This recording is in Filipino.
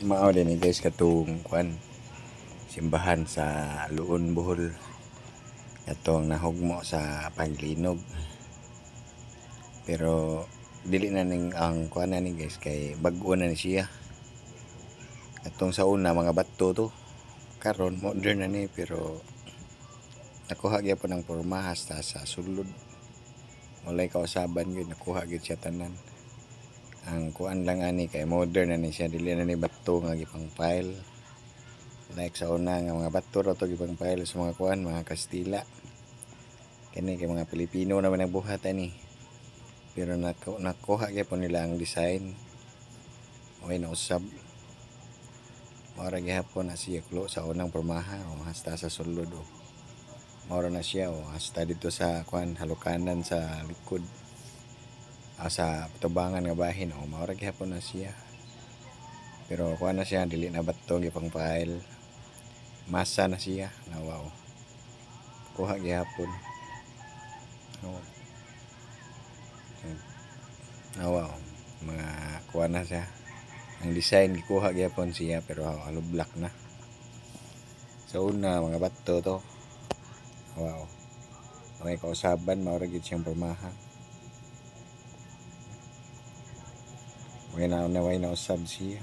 Mao din ni guys katong kwan simbahan sa Luon Bohol. Katong nahugmo sa paglinog. Pero dili na ning ang kwan na ni guys kay bag-o na ni siya. Katong sa una mga bato to. Karon modern na ni pero nakuha gyapon ang porma hasta sa sulod. Walay kausaban gyud nakuha gyud siya tanan. Ang kuan lang ani kay modern na ni siya, dili na ni bato nga gipang pile. Like sa una nga mga bato ra to gipang pile sa mga kuan, mga Kastila. Kani kay mga Pilipino naman ang buhat ani. Pero nakuha gyapon nila ang design. Way na usab. Mao ra gihapon na siya klo sa unang pormaha o hasta sa sulod o. Mao na siya o hasta dito sa kuan halukanan sa likod. Sa tubangan nga bahin o mao ra gihapon na siya. Pero kuan na siya dili na bato gipang pile. Masa na siya na wow. Kuha gihapon. Oh. Wow. Mga kuha na siya. Ang design gikuha gihapon siya pero alo black na. Sa una mga bato to. Wow. May kausaban mao ra gid siyang pormaha. Way na usab siya.